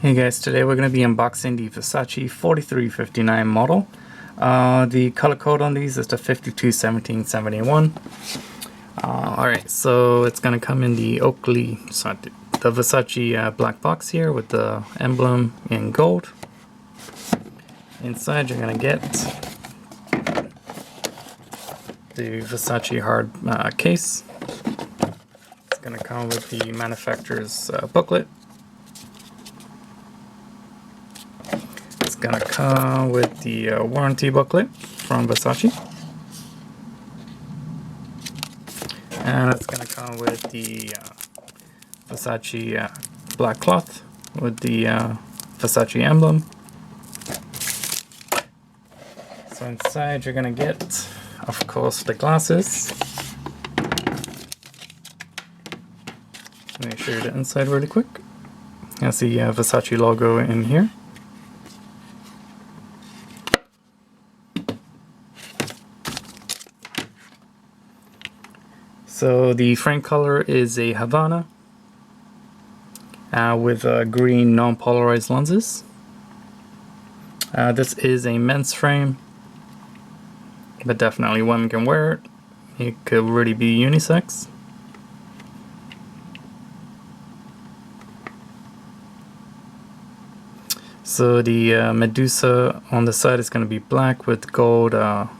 Hey guys, today we're going to be unboxing the Versace 4359 model. The color code on these is the 521771. Alright, so it's going to come in the the Versace black box here with the emblem in gold. Inside you're going to get the Versace hard case. It's going to come with the Manufacturers Booklet. It's gonna come with the warranty booklet from Versace, and it's gonna come with the Versace black cloth with the Versace emblem. So inside you're gonna get, of course, the glasses. Let me show you the inside really quick. That's the Versace logo in here. So the frame color is a Havana with green non-polarized lenses. This is a men's frame, but definitely women can wear it. It could really be unisex. So the Medusa on the side is going to be black with gold on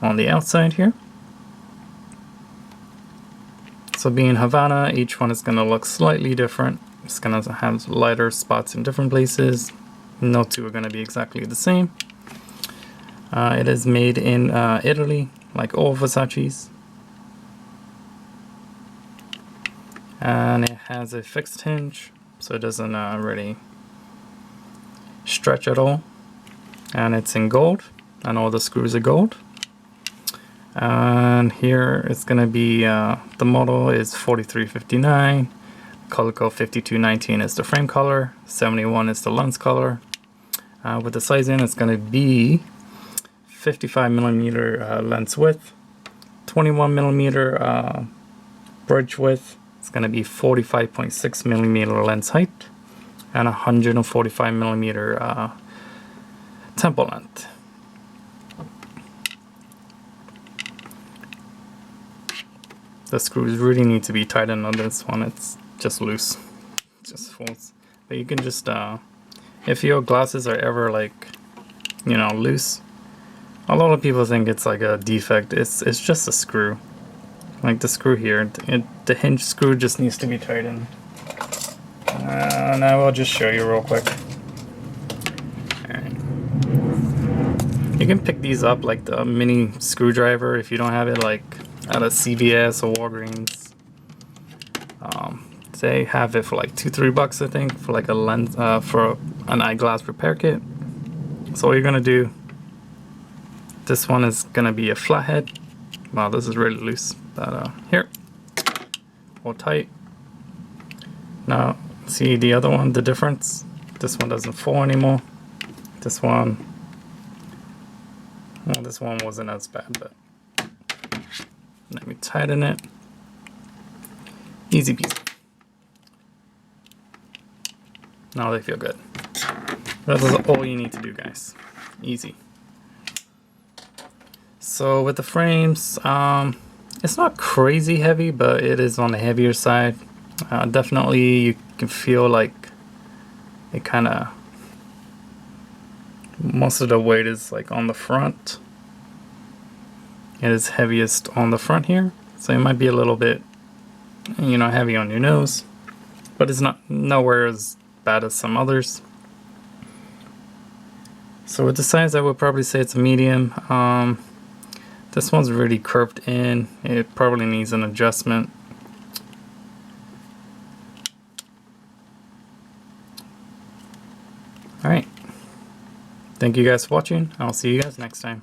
the outside here. So being Havana, each one is going to look slightly different. It's going to have lighter spots in different places. No two are going to be exactly the same. It is made in Italy, like all Versace's. And it has a fixed hinge, so it doesn't really stretch at all. And it's in gold, and all the screws are gold. And here it's going to be, the model is 4359, color code 5219 is the frame color, 71 is the lens color. With the sizing, it's going to be 55mm lens width, 21mm bridge width, it's going to be 45.6mm lens height, and 145mm temple length. The screws really need to be tightened on this one. It's just loose, just falls. But you can just, if your glasses are ever like, loose, a lot of people think it's like a defect. It's just a screw, like the screw here. The hinge screw just needs to be tightened. And I will just show you real quick. Alright. You can pick these up like the mini screwdriver if you don't have it like at a CVS or Walgreens. They have it for like $2-3 I think for like a lens, for an eyeglass repair kit. So what you're gonna do, this one is gonna be a flathead. Wow, this is really loose, but here, hold tight. Now see the other one, the difference, this one doesn't fall anymore. This one, well, this one wasn't as bad, but let me tighten it. Easy peasy. Now they feel good. That is all you need to do, guys. Easy. So with the frames, it's not crazy heavy, but it is on the heavier side. Definitely you can feel like it kind of, most of the weight is like on the front. It is heaviest on the front here, so it might be a little bit, heavy on your nose, but it's not nowhere as bad as some others. So with the size, I would probably say it's a medium. This one's really curved in. It probably needs an adjustment. Alright. Thank you guys for watching. I'll see you guys next time.